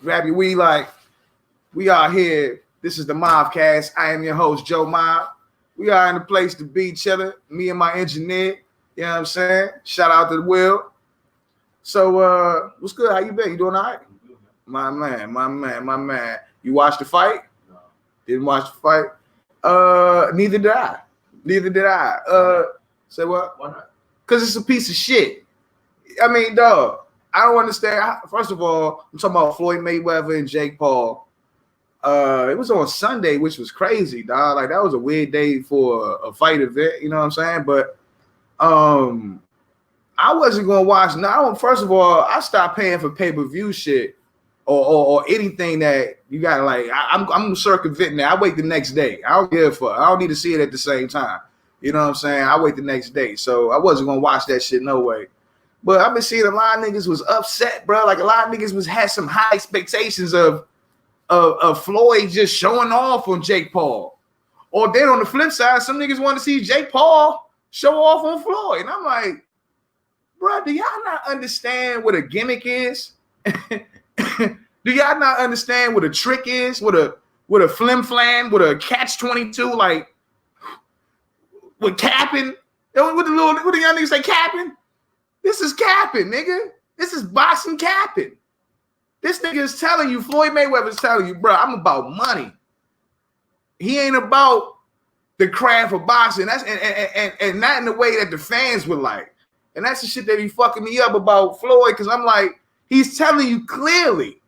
grab your weed. Like, we are here. This is the Maf Kast. I am your host, Jomaf. We are in the place to be, chilling. Me and my engineer. You know what I'm saying? Shout out to the Will. So, what's good? How you been? You doing all right? My man. You watched the fight? No. Didn't watch the fight? Neither did I. Say what? Why not? Because it's a piece of shit. I mean, dog, I don't understand. First of all, I'm talking about Floyd Mayweather and Jake Paul. It was on Sunday, which was crazy, dog. Like, that was a weird day for a fight event, you know what I'm saying? But I wasn't gonna watch. Now, first of all, I stopped paying for pay-per-view shit or anything that you gotta like. I'm circumventing that. I wait the next day. I don't give a fuck. I don't need to see it at the same time. You know what I'm saying? I wait the next day. So I wasn't gonna watch that shit no way. But I've been seeing a lot of niggas was upset, bro. Like, a lot of niggas had some high expectations of Floyd just showing off on Jake Paul. Or then on the flip side, some niggas want to see Jake Paul show off on Floyd. And I'm like, bro, do y'all not understand what a gimmick is? Do y'all not understand what a trick is? What a flim-flam, what a catch-22, like, with capping? What the young niggas say, capping? This is capping, nigga. This is boxing capping. This nigga is telling you, Floyd Mayweather is telling you, bro, I'm about money. He ain't about the craft of boxing. That's and not in the way that the fans would like. And that's the shit that be fucking me up about Floyd, because I'm like, he's telling you clearly,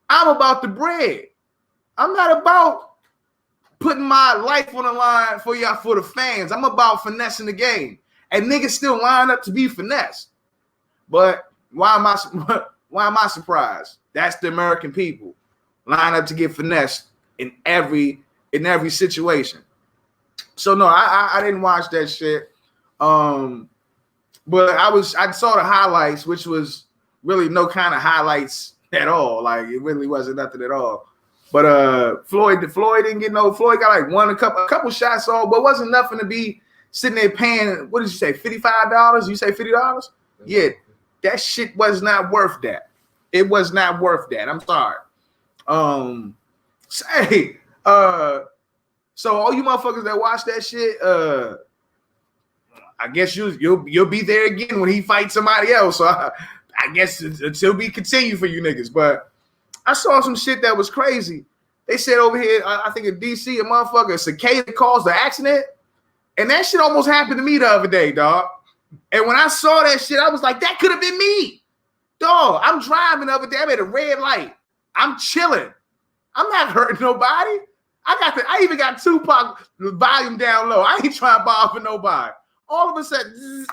I'm about the bread. I'm not about putting my life on the line for y'all, for the fans. I'm about finessing the game. And niggas still line up to be finessed. But why am I surprised? That's the American people. Line up to get finessed in every situation. So no, I didn't watch that shit. But I saw the highlights, which was really no kind of highlights at all. Like, it really wasn't nothing at all. But Floyd didn't get no. Floyd got like a couple shots off, but wasn't nothing to be sitting there paying. What did you say? $55? You say $50? Yeah, that shit was not worth that. It was not worth that. I'm sorry. So all you motherfuckers that watch that shit, I guess you'll be there again when he fights somebody else. So I guess until we continue for you niggas. But I saw some shit that was crazy. They said over here, I think in DC, a motherfucker, a cicada caused the accident. And that shit almost happened to me the other day, dog. And when I saw that shit, I was like, that could have been me. Dog, I'm driving the other day. I'm at a red light. I'm chilling. I'm not hurting nobody. I even got Tupac volume down low. I ain't trying to bother for nobody. All of a sudden,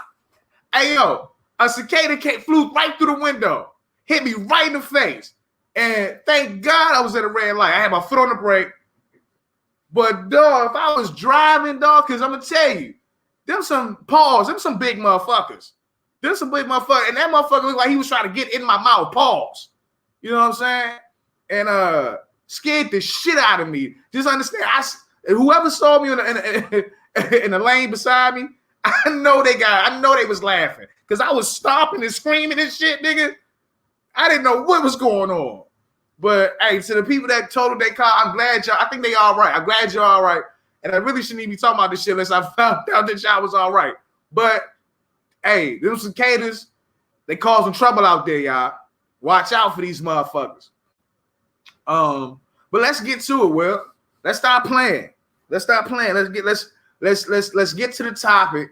hey, yo, a cicada flew right through the window, hit me right in the face. And thank God I was at a red light. I had my foot on the brake. But, dog, if I was driving, dog, because I'm going to tell you, them some big motherfuckers. And that motherfucker looked like he was trying to get in my mouth, pause. You know what I'm saying? And scared the shit out of me. Just understand, whoever saw me in the lane beside me, I know they was laughing. Because I was stomping and screaming and shit, nigga. I didn't know what was going on. But, hey, to the people that totaled their car, I'm glad y'all, I think they all right. I'm glad y'all all right. And I really shouldn't even be talking about this shit unless I found out that y'all was all right. But, hey, them cicadas, they causing trouble out there, y'all. Watch out for these motherfuckers. But let's get to it, Will. Let's stop playing. Let's get to the topic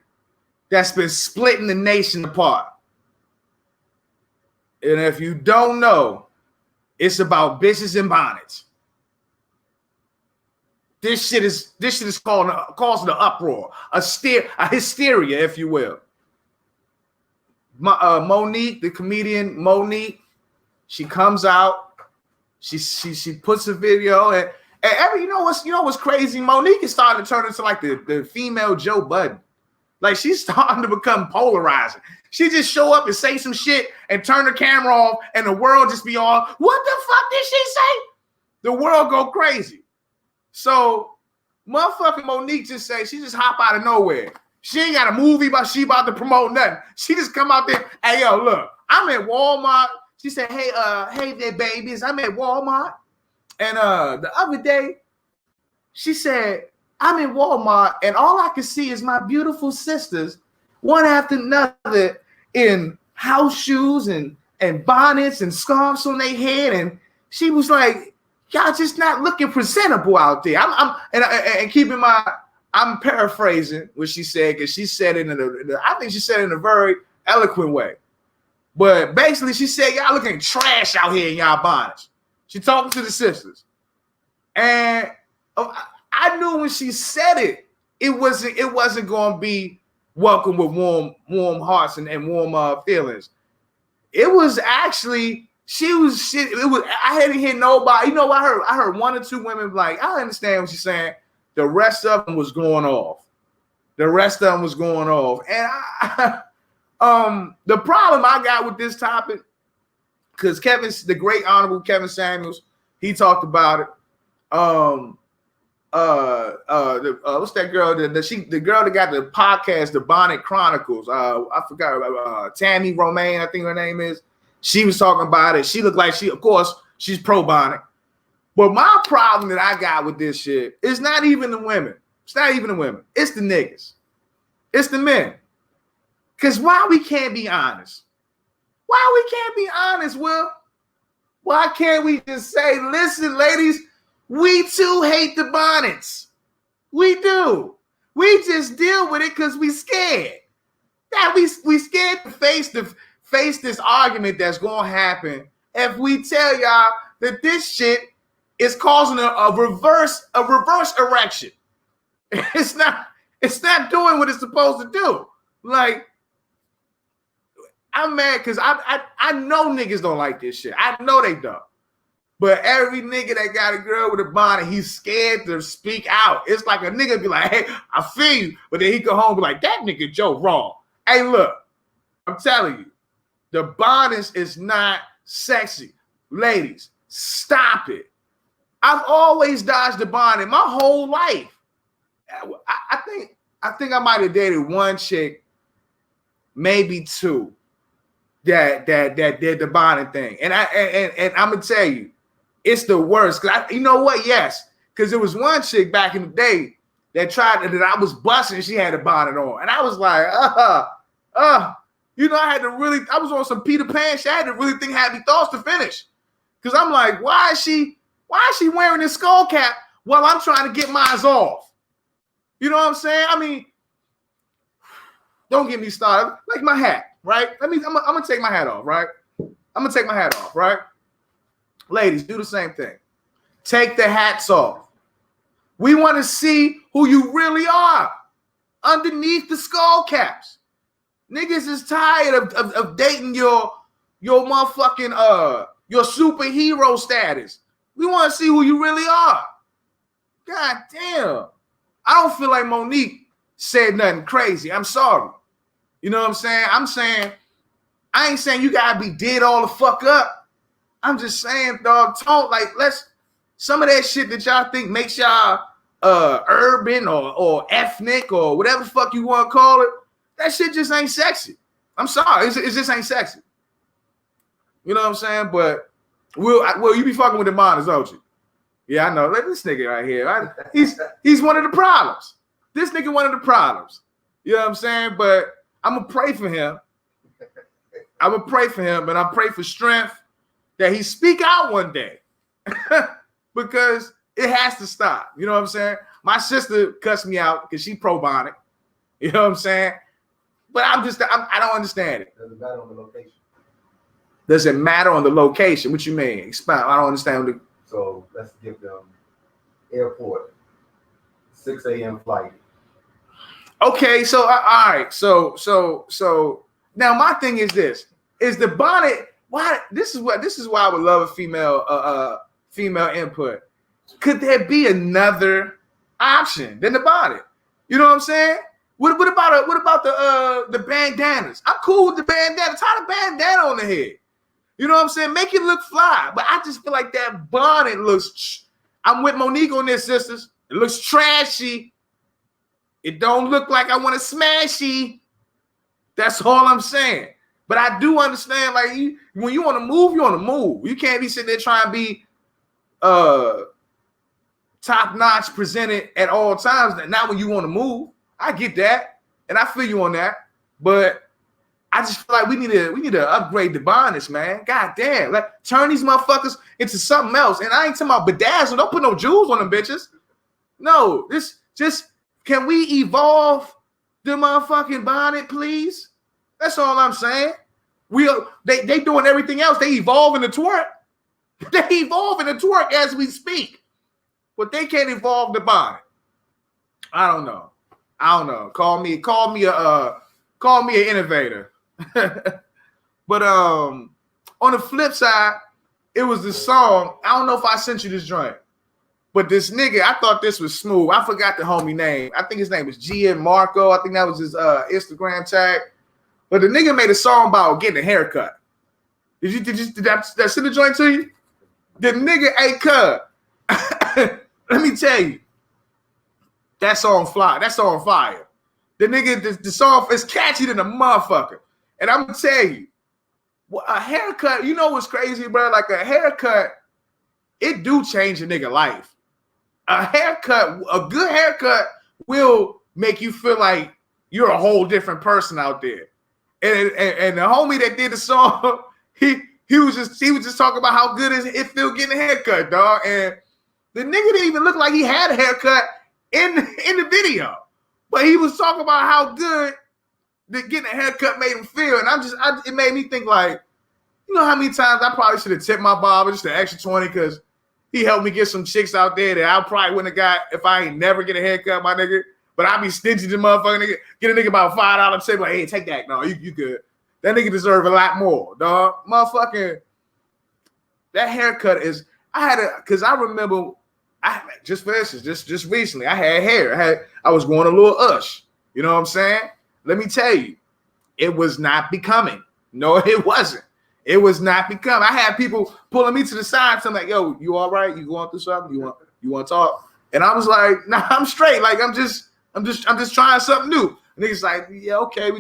that's been splitting the nation apart. And if you don't know, it's about bitches and bonnets. This shit is causing an uproar, a hysteria, if you will. Monique, the comedian Monique, she comes out, she puts a video, and you know what's crazy? Monique is starting to turn into like the female Joe Budden. Like, she's starting to become polarizing. She just show up and say some shit and turn the camera off, and the world just be all, what the fuck did she say? The world go crazy. So motherfucking Monique she just hop out of nowhere. She ain't got a movie she about to promote nothing. She just come out there, hey, yo, look, I'm at Walmart. She said, hey there, babies. I'm at Walmart. And the other day, she said, I'm in Walmart and all I can see is my beautiful sisters, one after another, in house shoes and bonnets and scarves on their head. And she was like, y'all just not looking presentable out there. And keep in mind, I'm paraphrasing what she said, because she said it I think she said it in a very eloquent way. But basically, she said, y'all looking trash out here in y'all bonnets. She talking to the sisters. And I knew when she said it, it wasn't going to be welcome with warm hearts and warm feelings. It was actually, I hadn't heard nobody. You know, I heard one or two women like, I understand what she's saying. The rest of them was going off. And the problem I got with this topic, because the great honorable Kevin Samuels, he talked about it. What's that girl? The girl that got the podcast, the Bonnet Chronicles. I forgot. Tammy Romaine, I think her name is. She was talking about it. She looked like of course, she's pro Bonnet. But my problem that I got with this shit is not even the women. It's not even the women. It's the niggas. It's the men. Because why we can't be honest? Will? Why can't we just say, listen, ladies, we too hate the bonnets. We do. We just deal with it because we scared. That we scared to face this argument that's gonna happen if we tell y'all that this shit is causing a reverse erection. It's not doing what it's supposed to do. Like, I'm mad because I know niggas don't like this shit. I know they don't. But every nigga that got a girl with a bonnet, he's scared to speak out. It's like a nigga be like, hey, I feel you. But then he go home and be like, that nigga Joe wrong. Hey, look, I'm telling you, the bonnet is not sexy. Ladies, stop it. I've always dodged the bonnet my whole life. I think I might have dated one chick, maybe two, that did the bonnet thing. And I'm gonna tell you, it's the worst. You know what? Yes, because there was one chick back in the day that I was busting. She had a bonnet on, and I was like, you know, I was on some Peter Pan shit. I had to really think happy thoughts to finish, because I'm like, why is she wearing this skull cap while I'm trying to get mine off? You know what I'm saying? I mean, don't get me started. Like my hat, right? I'm gonna take my hat off, right? Ladies, do the same thing. Take the hats off. We want to see who you really are underneath the skull caps. Niggas is tired of dating your motherfucking your superhero status. We want to see who you really are. God damn. I don't feel like Monique said nothing crazy. I'm sorry. You know what I'm saying? I ain't saying you gotta be dead all the fuck up. I'm just saying, dog, some of that shit that y'all think makes y'all urban or ethnic or whatever the fuck you want to call it, that shit just ain't sexy. I'm sorry, it just ain't sexy. You know what I'm saying? But Will, you be fucking with the minors, don't you? Yeah, I know. Like this nigga right here, he's one of the problems. This nigga one of the problems. You know what I'm saying? But I'm gonna pray for him. And I pray for strength that he speak out one day, because it has to stop. You know what I'm saying? My sister cussed me out because she pro bonnet. You know what I'm saying? But I don't understand it. Doesn't matter on the location. Does it matter on the location? What you mean? Expound. I don't understand. So let's give them airport, 6 a.m. flight. Okay, so all right. So now my thing is this: is the bonnet? Why? This is why I would love a female input. Could there be another option than the bonnet? You know what I'm saying? What about the bandanas? I'm cool with the bandanas. Tie the bandana on the head. You know what I'm saying? Make it look fly. But I just feel like that bonnet looks. I'm with Monique on this, sisters. It looks trashy. It don't look like I want to smashy. That's all I'm saying. But I do understand, like, when you on the move, you on the move. You can't be sitting there trying to be top notch presented at all times. Not when you want to move. I get that, and I feel you on that. But I just feel like we need to upgrade the bonus, man. God damn, like turn these motherfuckers into something else. And I ain't talking about bedazzle. Don't put no jewels on them bitches. No, this just can we evolve the motherfucking bonnet, please? That's all I'm saying. They doing everything else. They evolving the twerk. They evolving the twerk as we speak. But they can't evolve the bonnet. I don't know. Call me an innovator. But on the flip side, it was the song. I don't know if I sent you this joint, but this nigga, I thought this was smooth. I forgot the homie name. I think his name was Gian Marco. I think that was his Instagram tag. But the nigga made a song about getting a haircut. Did that send the joint to you? The nigga, hey, cuz, let me tell you, that song fly. That song fire. The nigga, the song is catchy than a motherfucker. And I'm gonna tell you, a haircut, you know what's crazy, bro? Like a haircut, it do change a nigga life. A good haircut will make you feel like you're a whole different person out there. And the homie that did the song, he was just talking about how good it feel getting a haircut, dog. And the nigga didn't even look like he had a haircut in the video, but he was talking about how good that getting a haircut made him feel. And it made me think, like, you know how many times I probably should have tipped my barber just an extra 20 because he helped me get some chicks out there that I probably wouldn't have got if I ain't never get a haircut, my nigga. But I be stingy to motherfucking nigga. Get a nigga about $5 tip, like, hey, take that. No, you good. That nigga deserve a lot more, dog. Motherfucking, that haircut is, because I remember, just for instance, just recently, I had hair. I was going a little ush. You know what I'm saying? Let me tell you, it was not becoming. No, it wasn't. It was not becoming. I had people pulling me to the side, saying like, "Yo, you all right? You going through something? You want to talk?" And I was like, "Nah, I'm straight. Like I'm just trying something new." And niggas like, "Yeah, okay. We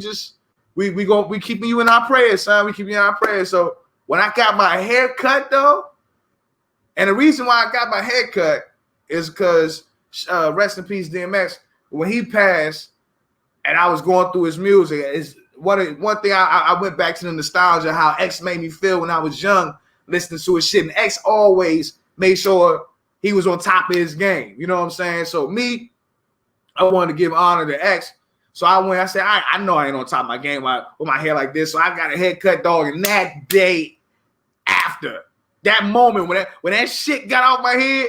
keeping you in our prayers, son. We keeping you in our prayers." So when I got my hair cut though, and the reason why I got my hair cut is because rest in peace, DMX. When he passed, and I was going through his music, is one thing I went back to the nostalgia, how X made me feel when I was young, listening to his shit. And X always made sure he was on top of his game. You know what I'm saying? So me, I wanted to give honor to X. So I said, I know I ain't on top of my game with my hair like this. So I got a haircut, dog. And that day after, that moment when that shit got off my head,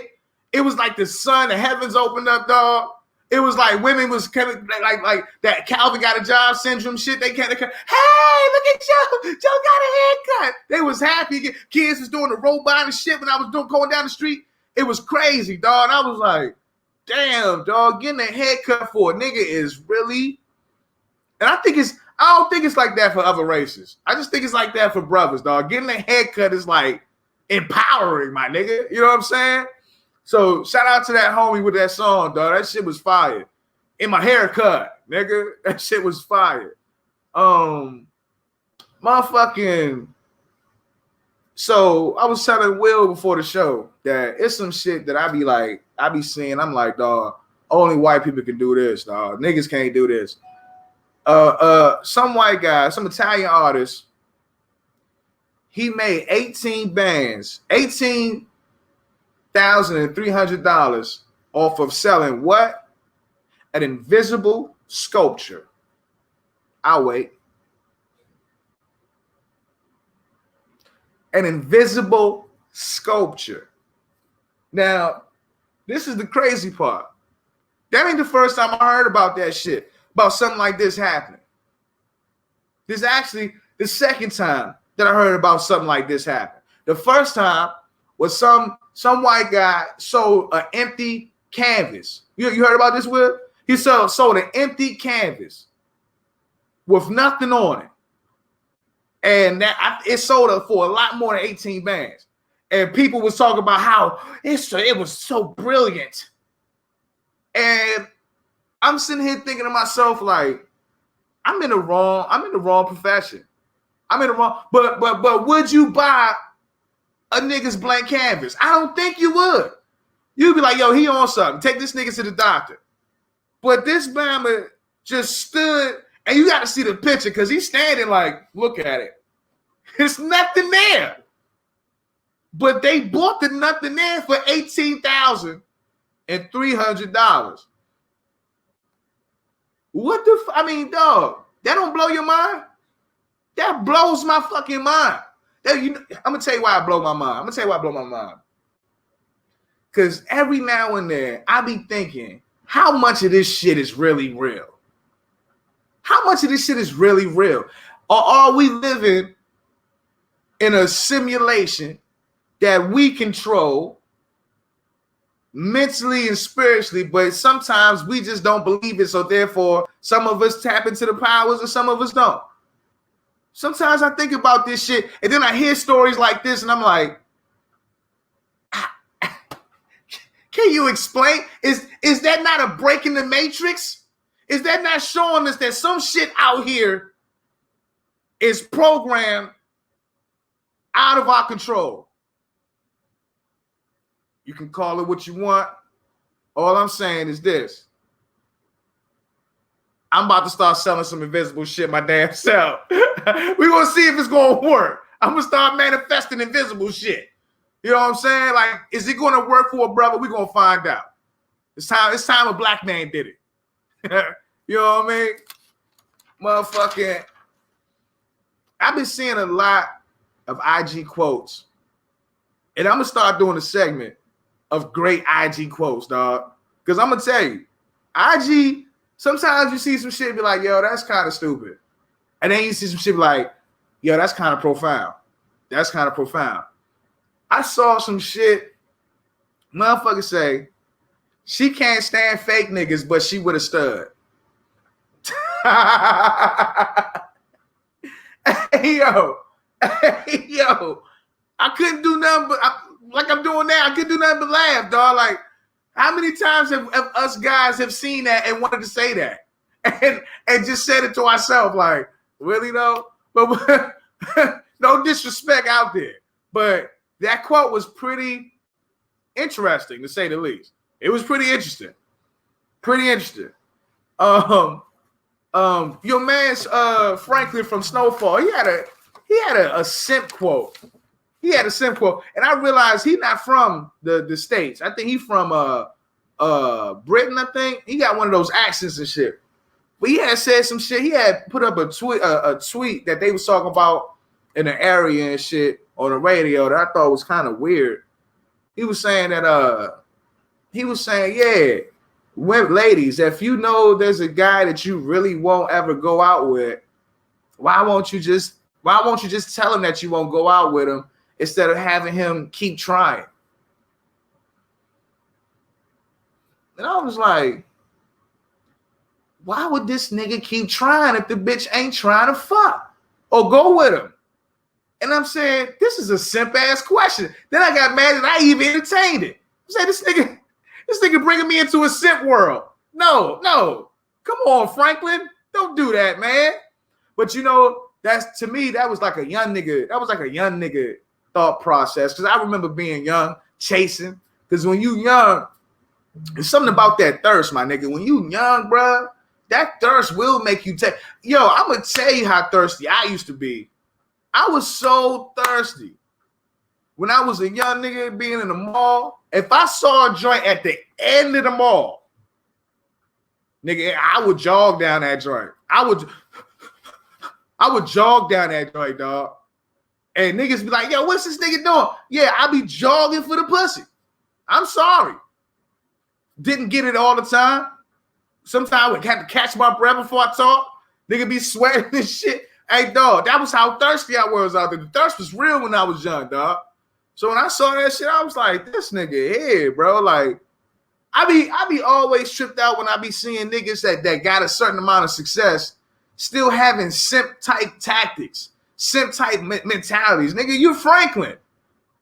it was like the sun, the heavens opened up, dog. It was like women was coming like that Calvin got a job syndrome shit. They can't. Hey, look at Joe. Joe got a haircut. They was happy. Kids was doing the robot and shit when I was going down the street. It was crazy, dog. And I was like, damn, dog, getting a haircut for a nigga is really. And I don't think it's like that for other races. I just think it's like that for brothers, dog. Getting a haircut is like empowering, my nigga. You know what I'm saying? So shout out to that homie with that song, dog. That shit was fire. In my haircut, nigga. That shit was fire. Motherfucking. So I was telling Will before the show that it's some shit that I be seeing. I'm like, dog, only white people can do this, dog. Niggas can't do this. Some white guy, some Italian artist, he made 18 bands, $18,300 off of selling what? An invisible sculpture. I'll wait. An invisible sculpture. Now, this is the crazy part. That ain't the first time I heard about that shit, about something like this happening. This is actually the second time that I heard about something like this happen. The first time was some white guy sold an empty canvas. You heard about this, Will? He sold an empty canvas with nothing on it. And it sold for a lot more than 18 bands. And people was talking about how it was so brilliant. And I'm sitting here thinking to myself, like, I'm in the wrong profession. I'm in the wrong. But would you buy a nigga's blank canvas? I don't think you would. You'd be like, yo, he on something. Take this nigga to the doctor. But this Bama just stood, and you got to see the picture because he's standing like, look at it. There's nothing there. But they bought the nothing there for $18,300. What the I mean, dog, that don't blow your mind? That blows my fucking mind. I'm gonna tell you why I blow my mind. Because every now and then I be thinking, how much of this shit is really real? How much of this shit is really real? Or are we living in a simulation that we control mentally and spiritually, but sometimes we just don't believe it, so therefore some of us tap into the powers and some of us don't. Sometimes I think about this shit and then I hear stories like this and I'm like, can you explain? Is that not a break in the matrix? Is that not showing us that some shit out here is programmed out of our control? You can call it what you want. All I'm saying is this. I'm about to start selling some invisible shit my damn self. We're going to see if it's going to work. I'm going to start manifesting invisible shit. You know what I'm saying? Like, is it going to work for a brother? We're going to find out. It's time a black man did it. You know what I mean? Motherfucking, I've been seeing a lot of IG quotes. And I'm going to start doing a segment of great IG quotes, dog. Because I'm going to tell you, IG, sometimes you see some shit and be like, yo, that's kind of stupid. And then you see some shit like, yo, that's kind of profound. That's kind of profound. I saw some shit, motherfucker say, she can't stand fake niggas, but she would have stood. Hey, yo, I couldn't do nothing but, like I'm doing now, I couldn't do nothing but laugh, dog. Like, how many times have us guys have seen that and wanted to say that? And just said it to ourselves, like, really though? But no disrespect out there. But that quote was pretty interesting, to say the least. It was pretty interesting. Pretty interesting. Your man's Franklin from Snowfall, he had a simp quote. He had a simp quote, and I realized he's not from the States. I think he's from Britain. I think he got one of those accents and shit. But he had said some shit. He had put up a tweet that they was talking about in the area and shit on the radio that I thought was kind of weird. He was saying that yeah, ladies, if you know there's a guy that you really won't ever go out with, why won't you just tell him that you won't go out with him instead of having him keep trying? And I was like, why would this nigga keep trying if the bitch ain't trying to fuck or go with him? And I'm saying, this is a simp ass question. Then I got mad that I even entertained it. I said, this nigga bringing me into a simp world. No, come on, Franklin, don't do that, man. But you know, that's, to me, that was like a young nigga thought process. Because I remember being young, chasing. Because when you young, there's something about that thirst, my nigga. When you young, bro, that thirst will make you take. Yo, I'm gonna tell you how thirsty I used to be. I was so thirsty when I was a young nigga being in the mall. If I saw a joint at the end of the mall, nigga, I would jog down that joint. I would jog down that joint, dog. And niggas be like, yo, what's this nigga doing? Yeah, I be jogging for the pussy. I'm sorry. Didn't get it all the time. Sometimes I had to catch my breath before I talk. Nigga be sweating and shit. Hey, dog, that was how thirsty I was out there. The thirst was real when I was young, dog. So when I saw that shit, I was like, this nigga here, bro. Like, I be always tripped out when I be seeing niggas that got a certain amount of success still having simp-type tactics, simp-type mentalities. Nigga, you Franklin.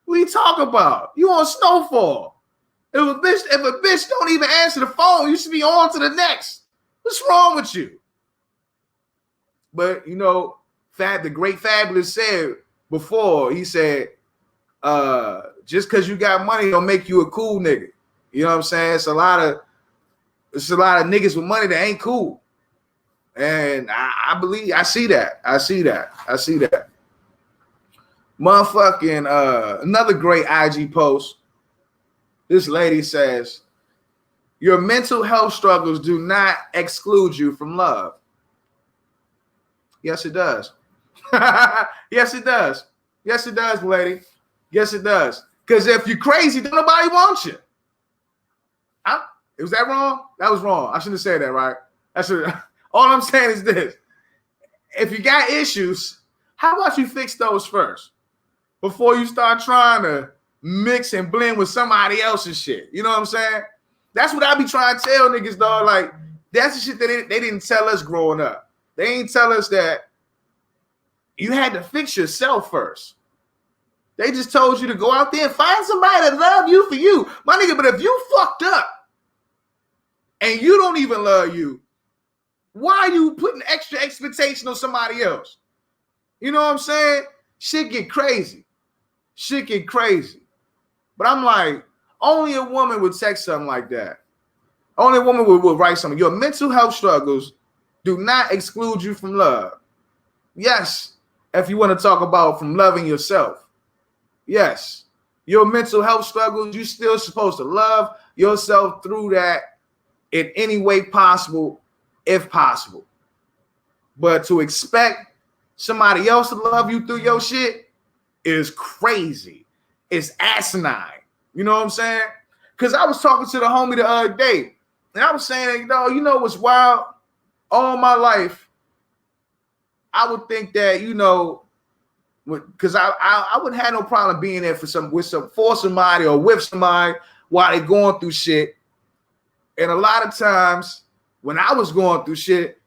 What you talking about? You on Snowfall. If a bitch don't even answer the phone, you should be on to the next. What's wrong with you? But, you know, the great Fabulous said before. He said, just because you got money don't make you a cool nigga. You know what I'm saying? It's a lot of niggas with money that ain't cool. And I believe I see that. Motherfucking another great IG post. This lady says, your mental health struggles do not exclude you from love. Yes, it does. Yes, it does. Yes, it does, lady. Yes, it does. Because if you're crazy, then nobody wants you. Was that wrong? That was wrong. I shouldn't have said that, right? All I'm saying is this. If you got issues, how about you fix those first before you start trying to mix and blend with somebody else's shit? You know what I'm saying? That's what I be trying to tell niggas, dog. Like, that's the shit that they didn't tell us growing up. They ain't tell us that you had to fix yourself first. They just told you to go out there and find somebody that love you for you. My nigga, but if you fucked up and you don't even love you, why are you putting extra expectation on somebody else? You know what I'm saying? Shit get crazy. But I'm like, only a woman would text something like that. Only a woman would write something. Your mental health struggles do not exclude you from love. Yes, if you want to talk about from loving yourself. Yes, your mental health struggles, you're still supposed to love yourself through that in any way possible, if possible. But to expect somebody else to love you through your shit is crazy. It's asinine. You know what I'm saying? Because I was talking to the homie the other day, and I was saying, you know what's wild? All my life, I would think that, because I wouldn't have no problem being there for somebody or with somebody while they're going through shit. And a lot of times when I was going through shit,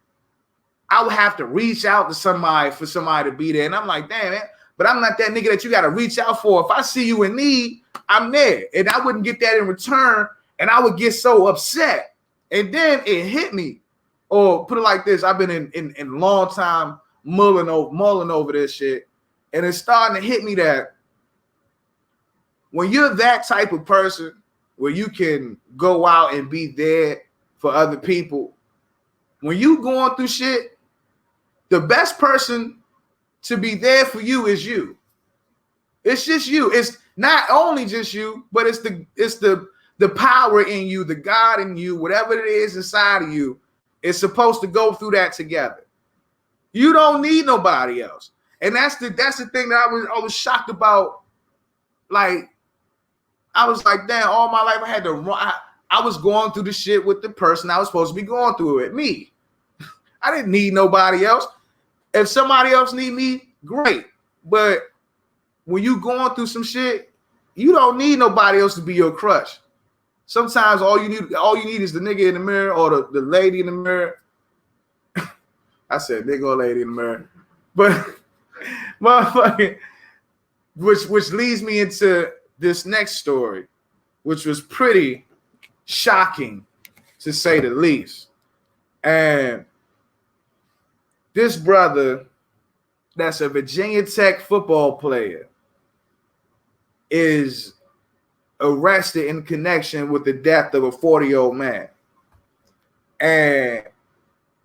I would have to reach out to somebody for somebody to be there. And I'm like, damn, man, but I'm not that nigga that you got to reach out for. If I see you in need, I'm there. And I wouldn't get that in return. And I would get so upset. And then it hit me. Or put it like this, I've been in long time mulling over this shit. And it's starting to hit me that when you're that type of person where you can go out and be there for other people, when you going through shit, the best person to be there for you is you. It's just you. It's not only just you, but it's the power in you, the God in you, whatever it is inside of you. It's supposed to go through that together. You don't need nobody else. And that's the thing that I was shocked about. Like, I was like, damn, all my life I had to run. I was going through the shit with the person I was supposed to be going through it, me. I didn't need nobody else. If somebody else need me, great. But when you going through some shit, you don't need nobody else to be your crush. Sometimes all you need is the nigga in the mirror or the lady in the mirror. I said nigga or lady in the mirror. But motherfucking, which leads me into this next story, which was pretty shocking to say the least. And this brother that's a Virginia Tech football player is arrested in connection with the death of a 40-year-old man. And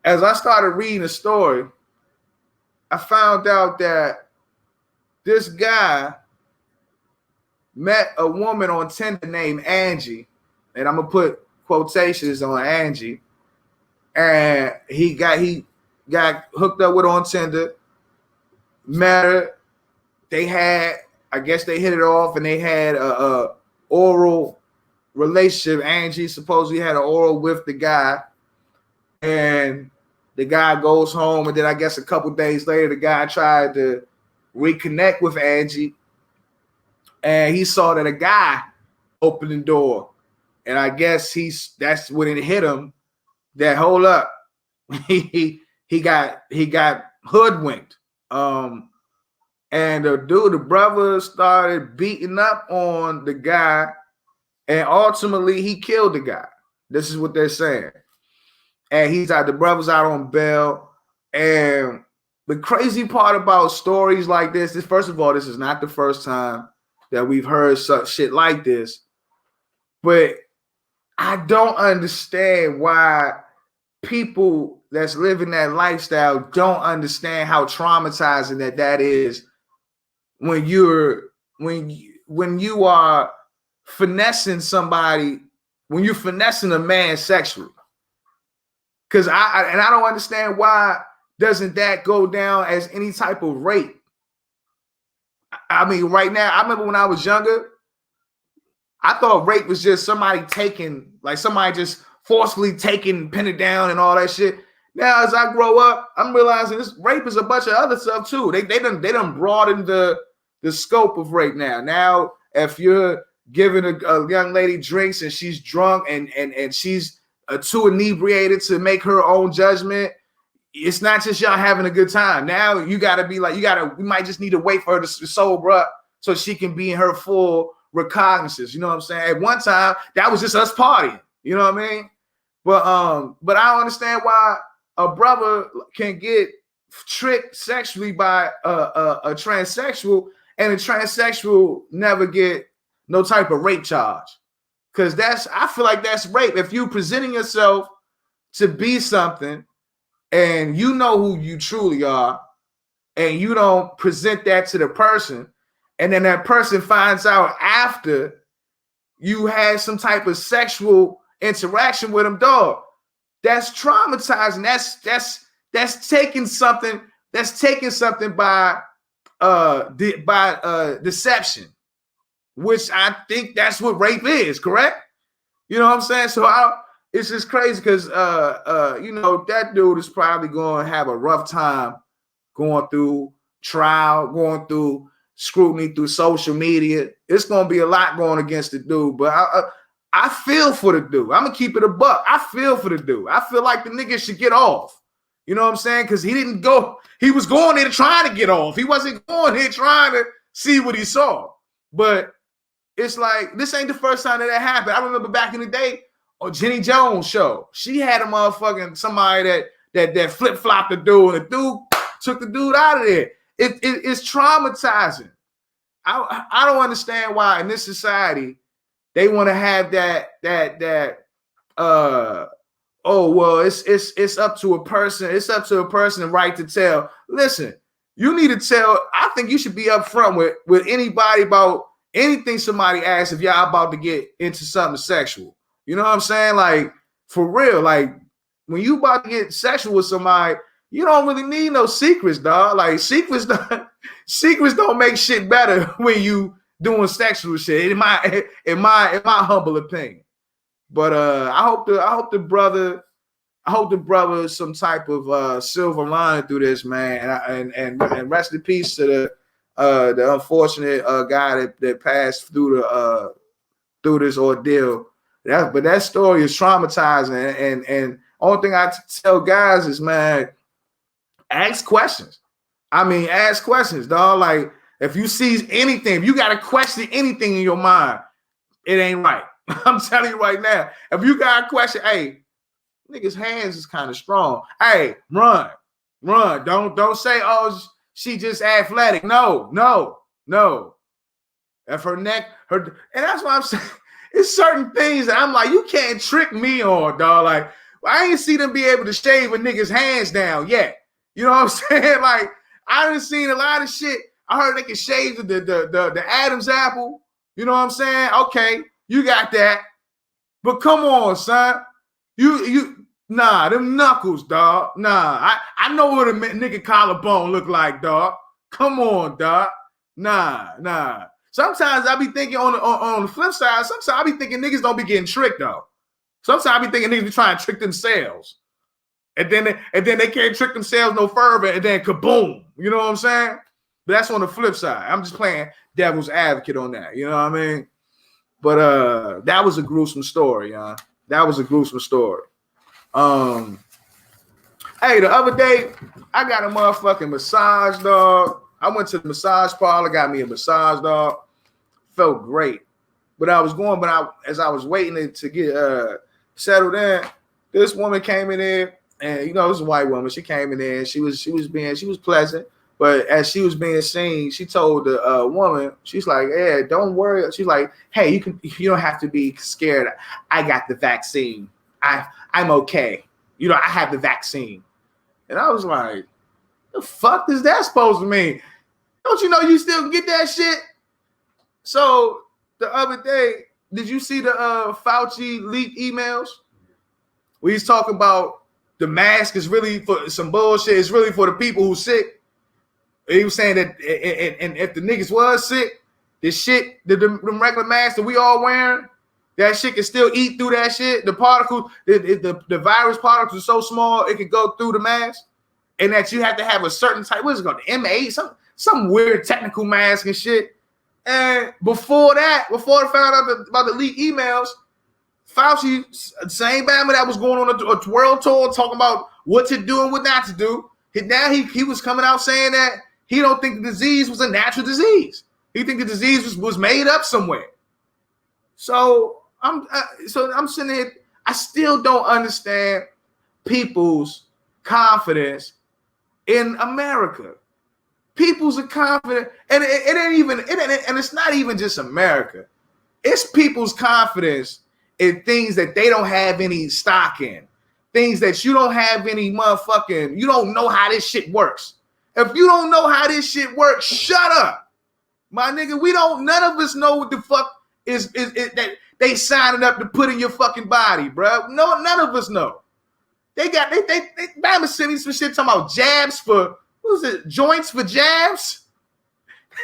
as I started reading the story, I found out that this guy met a woman on Tinder named Angie, and I'm gonna put quotations on Angie, and he got hooked up with her on Tinder, met her, I guess they hit it off, and they had a oral relationship. Angie supposedly had an oral with the guy, and the guy goes home, and then I guess a couple days later, the guy tried to reconnect with Angie, and he saw that a guy opened the door, and I guess that's when it hit him that, hold up, he got hoodwinked. And the brother started beating up on the guy, and ultimately he killed the guy. This is what they're saying. And the brother's out on bail, and the crazy part about stories like this is, first of all, this is not the first time that we've heard such shit like this. But I don't understand why people that's living that lifestyle don't understand how traumatizing that is when you are finessing somebody, when you're finessing a man sexually. Because I don't understand why doesn't that go down as any type of rape? I mean, right now, I remember when I was younger, I thought rape was just somebody taking, like somebody just forcefully taking, pin it down and all that shit. Now, as I grow up, I'm realizing this rape is a bunch of other stuff too. They done broadened the scope of rape now. Now, if you're giving a young lady drinks and she's drunk and she's too inebriated to make her own judgment, it's not just y'all having a good time. Now you gotta be like, we might just need to wait for her to sober up so she can be in her full recognizance. You know what I'm saying? At one time, that was just us partying. You know what I mean? But I don't understand why a brother can get tricked sexually by a transsexual, and a transsexual never get no type of rape charge. Because I feel like that's rape. If you presenting yourself to be something and you know who you truly are, and you don't present that to the person, and then that person finds out after you had some type of sexual interaction with them, dog, that's traumatizing. That's taking something. That's taking something by deception, which I think that's what rape is. Correct? You know what I'm saying? So it's just crazy because that dude is probably going to have a rough time going through trial, going through scrutiny through social media. It's going to be a lot going against the dude, but I feel for the dude. I'm going to keep it a buck. I feel for the dude. I feel like the nigga should get off. You know what I'm saying? Because he didn't go. He was going there trying to get off. He wasn't going here trying to see what he saw. But it's like, this ain't the first time that happened. I remember back in the day on Jenny Jones' show, she had a motherfucking somebody that flip-flopped the dude, and the dude took the dude out of there. It's traumatizing. I don't understand why in this society they want to have it's up to a person. It's up to a person the right to tell. Listen, you need to tell. I think you should be upfront with anybody about anything somebody asks if y'all about to get into something sexual. You know what I'm saying? Like, for real. Like, when you about to get sexual with somebody, you don't really need no secrets, dog. Like, secrets don't make shit better when you doing sexual shit. In my humble opinion. But I hope the brother some type of silver lining through this, man. And rest in peace to the unfortunate guy that passed through this ordeal. But that story is traumatizing. And only thing I tell guys is, man, ask questions. I mean, ask questions, dog. Like, if you see anything, if you got to question anything in your mind, it ain't right. I'm telling you right now. If you got a question, hey, nigga's hands is kind of strong. Hey, run. Don't say, oh, she just athletic. No. If her neck, and that's why I'm saying, it's certain things that I'm like, you can't trick me on, dog. Like, I ain't see them be able to shave a nigga's hands down yet. You know what I'm saying? Like, I done seen a lot of shit. I heard they can shave the Adam's apple. You know what I'm saying? Okay, you got that. But come on, son. Nah, them knuckles, dog. Nah, I know what a nigga collarbone look like, dog. Come on, dog. Nah. Sometimes I be thinking on the flip side, sometimes I be thinking niggas don't be getting tricked, though. Sometimes I be thinking niggas be trying to trick themselves. And then they can't trick themselves no further, and then kaboom. You know what I'm saying? But that's on the flip side. I'm just playing devil's advocate on that. You know what I mean? But that was a gruesome story, y'all. That was a gruesome story. Hey, the other day, I got a motherfucking massage, dog. I went to the massage parlor, got me a massage, dog. Felt great. But as I was waiting to get settled in, this woman came in there And you know, it was a white woman. She came in there and she was pleasant. But as she was being seen, she told the woman, she's like, "Yeah, don't worry." She's like, "Hey, you don't have to be scared. I got the vaccine. I'm okay. You know, I have the vaccine." And I was like, "The fuck is that supposed to mean? Don't you know you still can get that shit?" So the other day, did you see the Fauci leaked emails? Where he's talking about the mask is really for some bullshit. It's really for the people who sick. He was saying that, and if the niggas was sick, this shit, the regular masks that we all wearing, that shit can still eat through that shit. The particles, the virus particles are so small it can go through the mask, and that you have to have a certain type. What's it called? The M8, some weird technical mask and shit. And before I found out about the leaked emails, Fauci, same Bama that was going on a world tour talking about what to do and what not to do. Now he was coming out saying that he don't think the disease was a natural disease. He think the disease was made up somewhere. So I'm sitting here. I still don't understand people's confidence in America. People's are confident, and and it's not even just America. It's people's confidence in things that they don't have any stock in. Things that you don't have any motherfucking, you don't know how this shit works. If you don't know how this shit works, shut up. My nigga, none of us know what the fuck is that they signing up to put in your fucking body, bro. No, none of us know. They Bama sending some shit talking about jabs for, what was it, joints for jabs?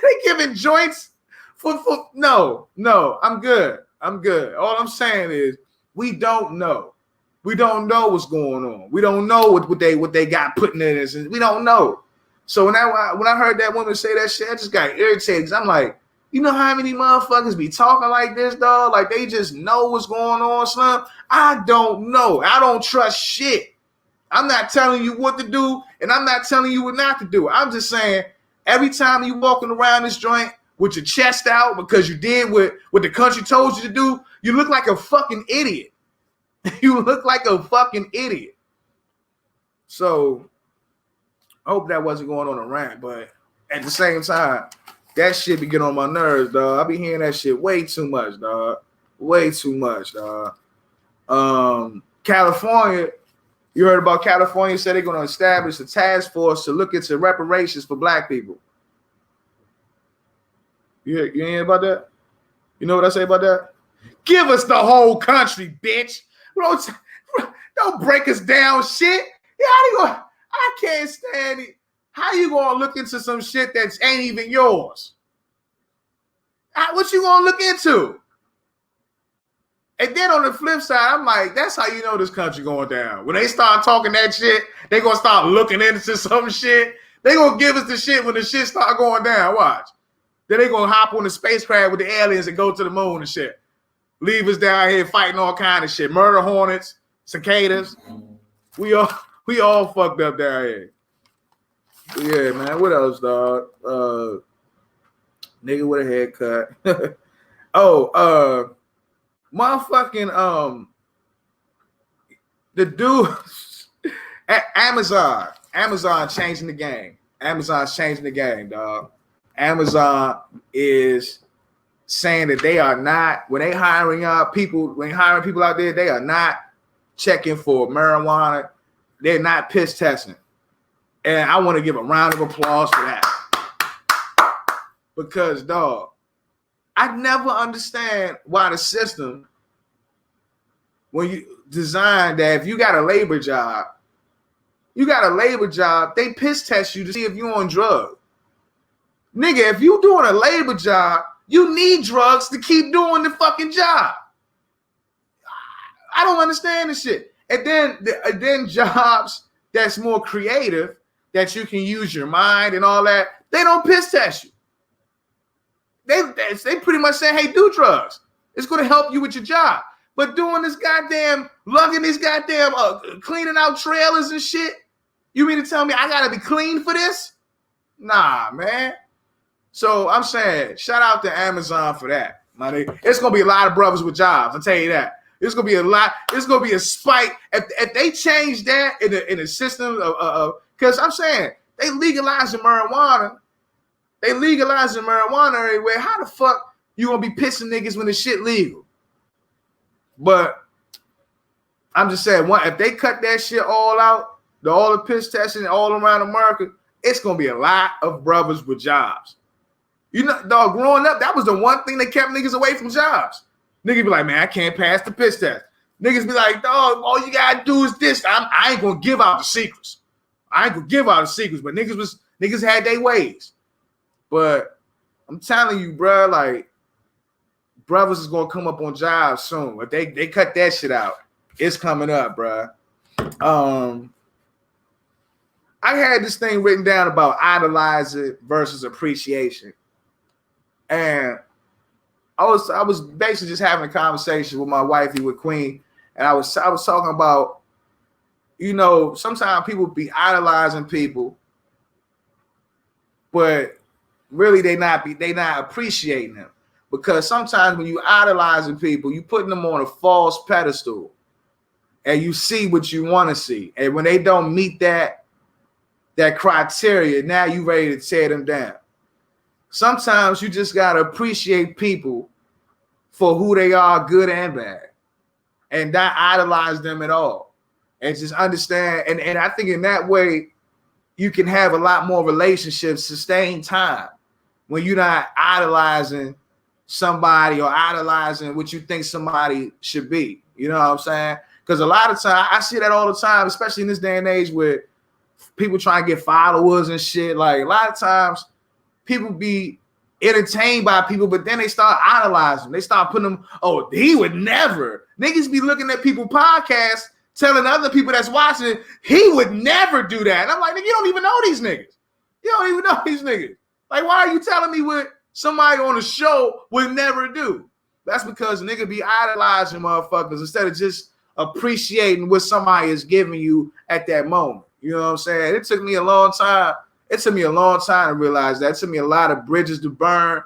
They giving joints for no, I'm good. All I'm saying is we don't know. We don't know what's going on. We don't know what they got putting in this. We don't know. So when I heard that woman say that shit, I just got irritated because I'm like, you know how many motherfuckers be talking like this, dog? Like they just know what's going on, Slim. I don't know. I don't trust shit. I'm not telling you what to do, and I'm not telling you what not to do. I'm just saying every time you walking around this joint with your chest out because you did what the country told you to do, you look like a fucking idiot. You look like a fucking idiot. So I hope that wasn't going on a rant, but at the same time, that shit be getting on my nerves, dog. I be hearing that shit way too much, dog. Way too much, dog. California, you heard about California said they're going to establish a task force to look into reparations for black people. You hear about that? You know what I say about that? Give us the whole country, bitch. Don't break us down, shit. Yeah, I can't stand it. How you gonna look into some shit that ain't even yours? What you gonna look into? And then on the flip side, I'm like, that's how you know this country going down. When they start talking that shit, they gonna start looking into some shit. They gonna give us the shit when the shit start going down. Watch. Then they gonna hop on the spacecraft with the aliens and go to the moon and shit. Leave us down here fighting all kind of shit. Murder hornets, cicadas. We all fucked up down here. But yeah, man. What else, dog? Nigga with a haircut. Motherfucking the dude at Amazon changing the game. Amazon's changing the game, dog. Amazon is saying that they are not, when they hiring people out there, they are not checking for marijuana. They're not piss testing. And I want to give a round of applause for that. Because, dog, I never understand why the system, when you design that, if you got a labor job, they piss test you to see if you're on drugs. Nigga, if you doing a labor job, you need drugs to keep doing the fucking job. I don't understand this shit. And then jobs that's more creative, that you can use your mind and all that, they don't piss test you. They pretty much say, hey, do drugs. It's going to help you with your job. But doing this goddamn, lugging these goddamn, cleaning out trailers and shit, you mean to tell me I got to be clean for this? Nah, man. So I'm saying, shout out to Amazon for that, my nigga. It's going to be a lot of brothers with jobs, I'll tell you that. It's gonna be a lot. It's gonna be a spike if they change that in the system of because I'm saying they legalizing marijuana. They legalizing marijuana everywhere. How the fuck you gonna be pissing niggas when the shit legal? But I'm just saying, if they cut that shit all out, all the piss testing all around America, it's gonna be a lot of brothers with jobs. You know, dog, growing up, that was the one thing that kept niggas away from jobs. Niggas be like, man, I can't pass the piss test. Niggas be like, dog, all you gotta do is this. I ain't gonna give out the secrets. But niggas had their ways. But I'm telling you, bro, like, brothers is gonna come up on jobs soon. If they cut that shit out, it's coming up, bro. I had this thing written down about idolizing versus appreciation. And I was basically just having a conversation with my wifey, with Queen, and I was talking about, you know, sometimes people be idolizing people, but really they not appreciating them, because sometimes when you idolizing people, you putting them on a false pedestal, and you see what you want to see, and when they don't meet that criteria, now you ready to tear them down. Sometimes you just gotta appreciate people for who they are, good and bad, and not idolize them at all, and just understand. And I think in that way, you can have a lot more relationships, sustain time, when you're not idolizing somebody or idolizing what you think somebody should be. You know what I'm saying? Because a lot of times, I see that all the time, especially in this day and age where people try to get followers and shit. Like, a lot of times people be entertained by people, but then they start idolizing. They start putting them, oh, he would never. Niggas be looking at people podcasts, telling other people that's watching, he would never do that. And I'm like, nigga, you don't even know these niggas. You don't even know these niggas. Like, why are you telling me what somebody on the show would never do? That's because nigga be idolizing motherfuckers instead of just appreciating what somebody is giving you at that moment. You know what I'm saying? It took me a long time. It took me a long time to realize that. It took me a lot of bridges to burn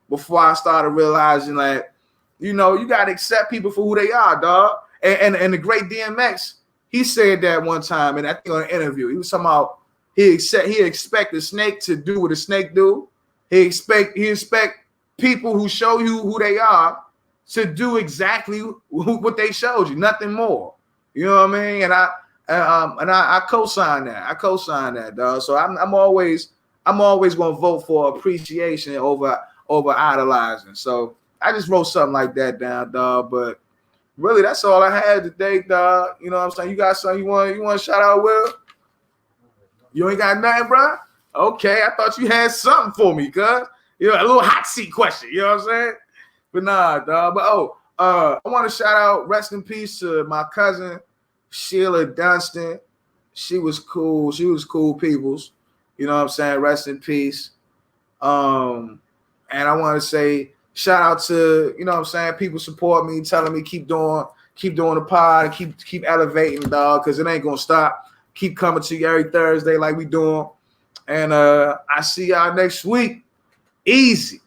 before I started realizing, like, you know, you got to accept people for who they are, dog. And the great DMX, he said that one time, and I think on an interview, he was talking about he expect the snake to do what a snake do. He expect people who show you who they are to do exactly what they showed you, nothing more. You know what I mean? And I co-sign that. I co-sign that, dog. So I'm always gonna vote for appreciation over idolizing. So I just wrote something like that down, dog. But really, that's all I had today, dog. You know what I'm saying? You got something you want to shout out, Will? You ain't got nothing, bro? Okay, I thought you had something for me, cuz. You know, a little hot seat question. You know what I'm saying? But nah, dog. But I want to shout out, rest in peace to my cousin Sheila Dunstan. She was cool. She was cool peoples. You know what I'm saying? Rest in peace. And I want to say shout out to, you know what I'm saying, people support me, telling me keep doing the pod and keep elevating, dog, because it ain't gonna stop. Keep coming to you every Thursday like we doing. And I see y'all next week. Easy.